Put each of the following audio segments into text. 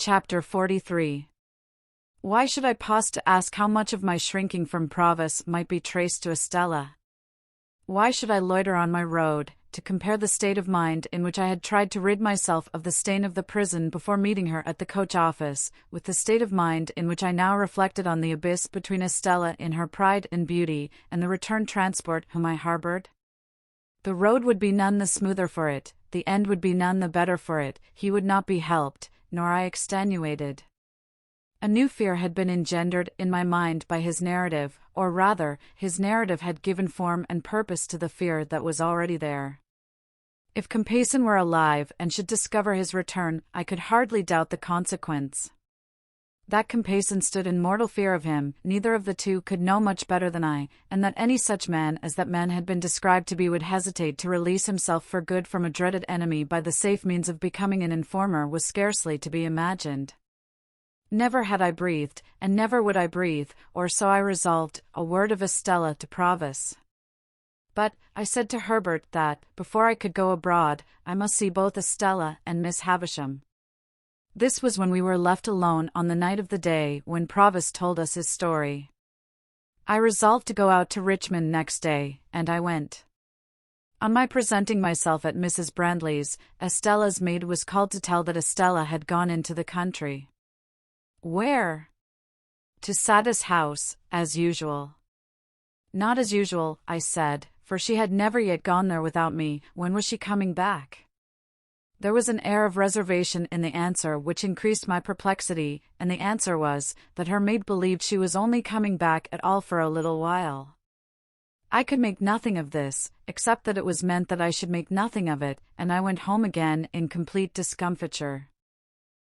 Chapter 43. Why should I pause to ask how much of my shrinking from Provis might be traced to Estella? Why should I loiter on my road, to compare the state of mind in which I had tried to rid myself of the stain of the prison before meeting her at the coach office, with the state of mind in which I now reflected on the abyss between Estella in her pride and beauty, and the returned transport whom I harbored? The road would be none the smoother for it, the end would be none the better for it, he would not be helped, nor I extenuated. A new fear had been engendered in my mind by his narrative, or rather, his narrative had given form and purpose to the fear that was already there. If Compeyson were alive and should discover his return, I could hardly doubt the consequence. That Compeyson stood in mortal fear of him, neither of the two could know much better than I, and that any such man as that man had been described to be would hesitate to release himself for good from a dreaded enemy by the safe means of becoming an informer was scarcely to be imagined. Never had I breathed, and never would I breathe, or so I resolved, a word of Estella to Provis. But, I said to Herbert that, before I could go abroad, I must see both Estella and Miss Havisham. This was when we were left alone on the night of the day when Provis told us his story. I resolved to go out to Richmond next day, and I went. On my presenting myself at Mrs. Brandley's, Estella's maid was called to tell that Estella had gone into the country. Where? To Sada's house, as usual. Not as usual, I said, for she had never yet gone there without me. When was she coming back? There was an air of reservation in the answer which increased my perplexity, and the answer was, that her maid believed she was only coming back at all for a little while. I could make nothing of this, except that it was meant that I should make nothing of it, and I went home again in complete discomfiture.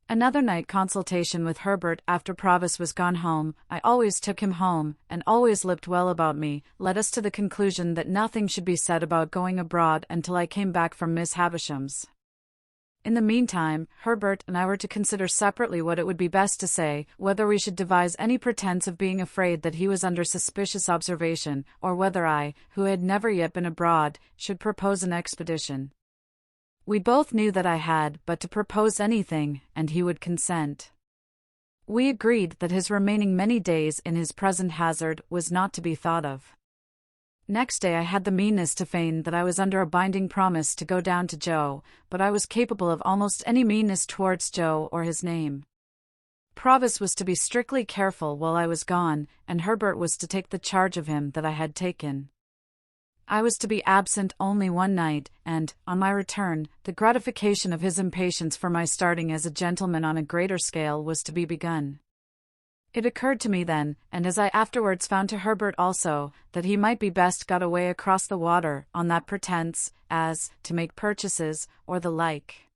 Another night consultation with Herbert after Provis was gone home, I always took him home, and always looked well about me, led us to the conclusion that nothing should be said about going abroad until I came back from Miss Havisham's. In the meantime, Herbert and I were to consider separately what it would be best to say, whether we should devise any pretence of being afraid that he was under suspicious observation, or whether I, who had never yet been abroad, should propose an expedition. We both knew that I had but to propose anything, and he would consent. We agreed that his remaining many days in his present hazard was not to be thought of. Next day I had the meanness to feign that I was under a binding promise to go down to Joe, but I was capable of almost any meanness towards Joe or his name. Provis was to be strictly careful while I was gone, and Herbert was to take the charge of him that I had taken. I was to be absent only one night, and, on my return, the gratification of his impatience for my starting as a gentleman on a greater scale was to be begun. It occurred to me then, and as I afterwards found to Herbert also, that he might be best got away across the water, on that pretence, as, to make purchases, or the like.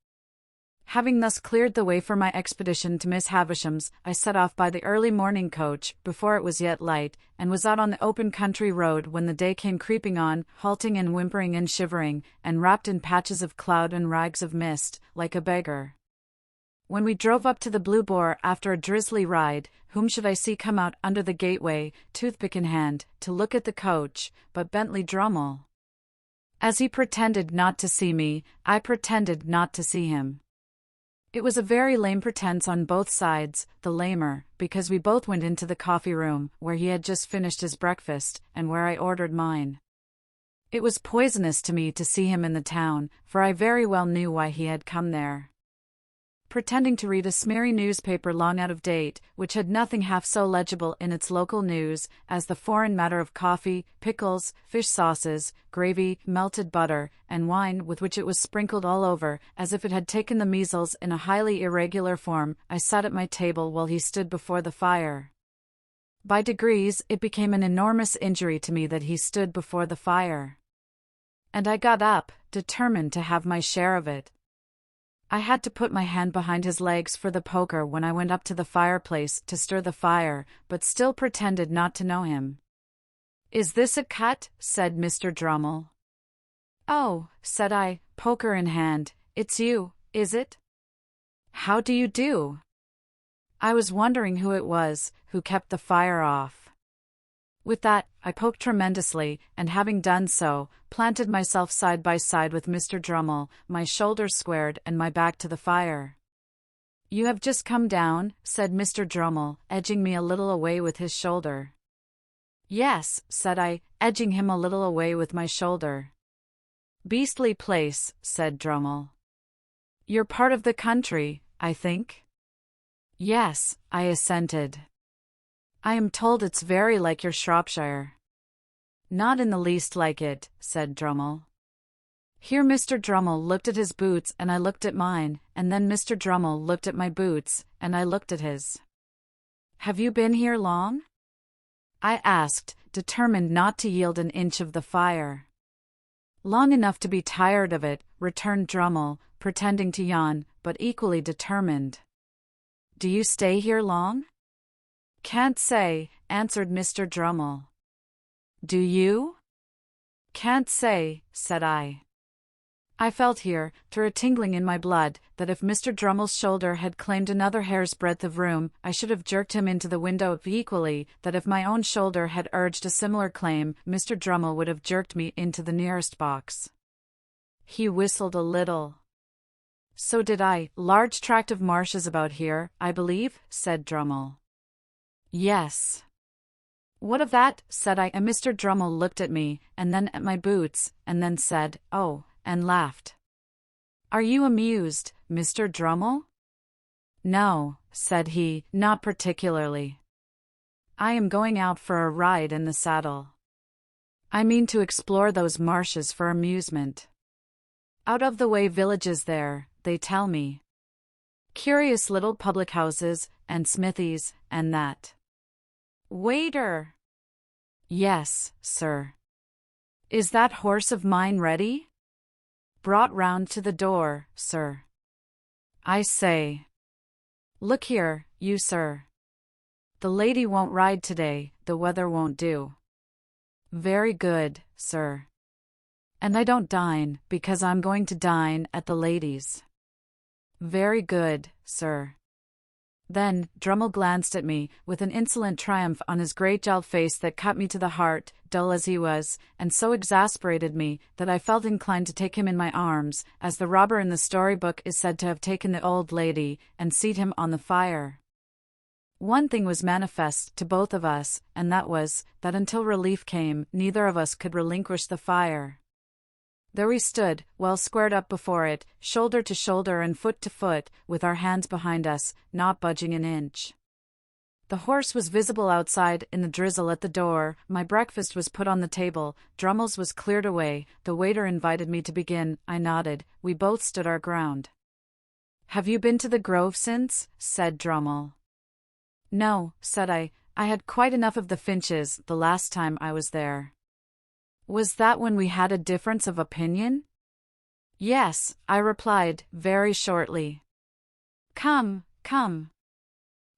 Having thus cleared the way for my expedition to Miss Havisham's, I set off by the early morning coach, before it was yet light, and was out on the open country road when the day came creeping on, halting and whimpering and shivering, and wrapped in patches of cloud and rags of mist, like a beggar. When we drove up to the Blue Boar after a drizzly ride, whom should I see come out under the gateway, toothpick in hand, to look at the coach, but Bentley Drummle. As he pretended not to see me, I pretended not to see him. It was a very lame pretence on both sides, the lamer, because we both went into the coffee-room, where he had just finished his breakfast, and where I ordered mine. It was poisonous to me to see him in the town, for I very well knew why he had come there. Pretending to read a smeary newspaper long out of date, which had nothing half so legible in its local news as the foreign matter of coffee, pickles, fish sauces, gravy, melted butter, and wine with which it was sprinkled all over, as if it had taken the measles in a highly irregular form, I sat at my table while he stood before the fire. By degrees it became an enormous injury to me that he stood before the fire. And I got up, determined to have my share of it. I had to put my hand behind his legs for the poker when I went up to the fireplace to stir the fire, but still pretended not to know him. "Is this a cut?" said Mr. Drummle. "Oh," said I, poker in hand, "it's you, is it? How do you do?" I was wondering who it was, who kept the fire off. With that, I poked tremendously, and having done so, planted myself side by side with Mr. Drummle, my shoulders squared and my back to the fire. You have just come down, said Mr. Drummle, edging me a little away with his shoulder. Yes, said I, edging him a little away with my shoulder. Beastly place, said Drummle. You're part of the country, I think? Yes, I assented. I am told it's very like your Shropshire. Not in the least like it, said Drummle. Here Mr. Drummle looked at his boots and I looked at mine, and then Mr. Drummle looked at my boots, and I looked at his. Have you been here long? I asked, determined not to yield an inch of the fire. Long enough to be tired of it, returned Drummle, pretending to yawn, but equally determined. Do you stay here long? Can't say, answered Mr. Drummle. Do you? Can't say, said I. I felt here, through a tingling in my blood, that if Mr. Drummle's shoulder had claimed another hair's breadth of room, I should have jerked him into the window equally, that if my own shoulder had urged a similar claim, Mr. Drummle would have jerked me into the nearest box. He whistled a little. So did I. Large tract of marshes about here, I believe, said Drummle. Yes. What of that, said I, and Mr. Drummle looked at me, and then at my boots, and then said, oh, and laughed. Are you amused, Mr. Drummle? No, said he, not particularly. I am going out for a ride in the saddle. I mean to explore those marshes for amusement. Out of the way villages there, they tell me. Curious little public houses, and smithies, and that. Waiter! Yes, sir. Is that horse of mine ready? Brought round to the door, sir. I say. Look here, you sir. The lady won't ride today, the weather won't do. Very good, sir. And I don't dine, because I'm going to dine at the lady's. Very good, sir. Then, Drummle glanced at me, with an insolent triumph on his great jowled face that cut me to the heart, dull as he was, and so exasperated me, that I felt inclined to take him in my arms, as the robber in the storybook is said to have taken the old lady, and seat him on the fire. One thing was manifest to both of us, and that was, that until relief came, neither of us could relinquish the fire. There we stood, well squared up before it, shoulder to shoulder and foot to foot, with our hands behind us, not budging an inch. The horse was visible outside in the drizzle at the door, my breakfast was put on the table, Drummle's was cleared away, the waiter invited me to begin, I nodded, we both stood our ground. Have you been to the Grove since? Said Drummle. No, said I had quite enough of the Finches the last time I was there. Was that when we had a difference of opinion? Yes, I replied, very shortly. Come, come.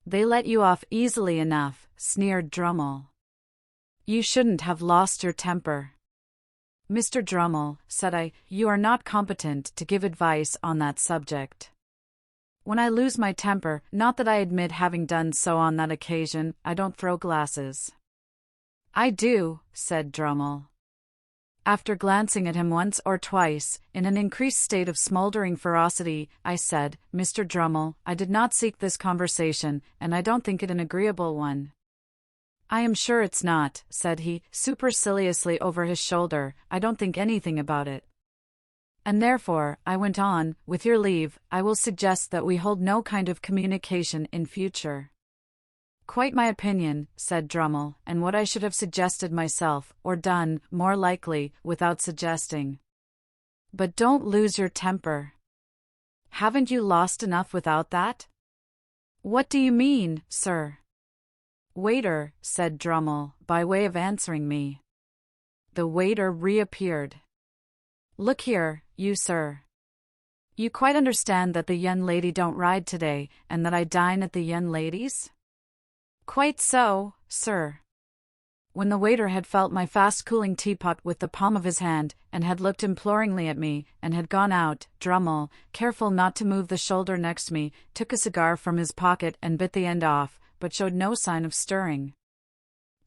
They let you off easily enough, sneered Drummle. You shouldn't have lost your temper. Mr. Drummle, said I, you are not competent to give advice on that subject. When I lose my temper, not that I admit having done so on that occasion, I don't throw glasses. I do, said Drummle. After glancing at him once or twice, in an increased state of smouldering ferocity, I said, Mr. Drummle, I did not seek this conversation, and I don't think it an agreeable one. I am sure it's not, said he, superciliously over his shoulder, I don't think anything about it. And therefore, I went on, with your leave, I will suggest that we hold no kind of communication in future. Quite my opinion, said Drummle, and what I should have suggested myself, or done, more likely, without suggesting. But don't lose your temper. Haven't you lost enough without that? What do you mean, sir? Waiter, said Drummle, by way of answering me. The waiter reappeared. Look here, you sir. You quite understand that the young lady don't ride today, and that I dine at the young lady's? Quite so, sir. When the waiter had felt my fast-cooling teapot with the palm of his hand, and had looked imploringly at me, and had gone out, Drummle, careful not to move the shoulder next me, took a cigar from his pocket and bit the end off, but showed no sign of stirring.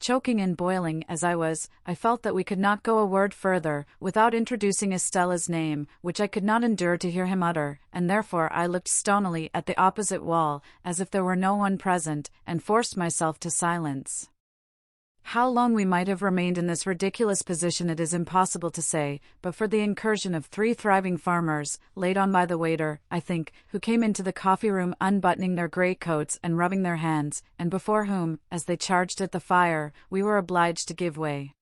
Choking and boiling as I was, I felt that we could not go a word further without introducing Estella's name, which I could not endure to hear him utter, and therefore I looked stonily at the opposite wall, as if there were no one present, and forced myself to silence. How long we might have remained in this ridiculous position it is impossible to say, but for the incursion of 3 thriving farmers, laid on by the waiter, I think, who came into the coffee-room unbuttoning their greatcoats and rubbing their hands, and before whom, as they charged at the fire, we were obliged to give way.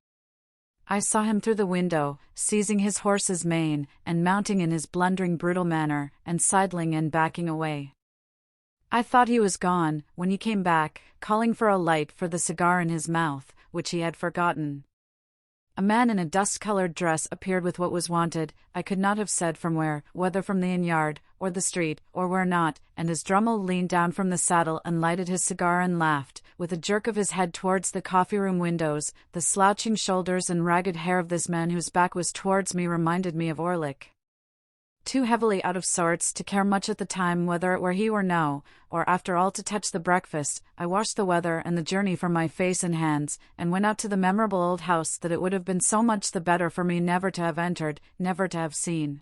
I saw him through the window, seizing his horse's mane, and mounting in his blundering brutal manner, and sidling and backing away. I thought he was gone, when he came back, calling for a light for the cigar in his mouth, which he had forgotten. A man in a dust-colored dress appeared with what was wanted, I could not have said from where, whether from the inn-yard, or the street, or where not, and as Drummle leaned down from the saddle and lighted his cigar and laughed, with a jerk of his head towards the coffee-room windows, the slouching shoulders and ragged hair of this man whose back was towards me reminded me of Orlick. Too heavily out of sorts to care much at the time whether it were he or no, or after all to touch the breakfast, I washed the weather and the journey from my face and hands, and went out to the memorable old house that it would have been so much the better for me never to have entered, never to have seen.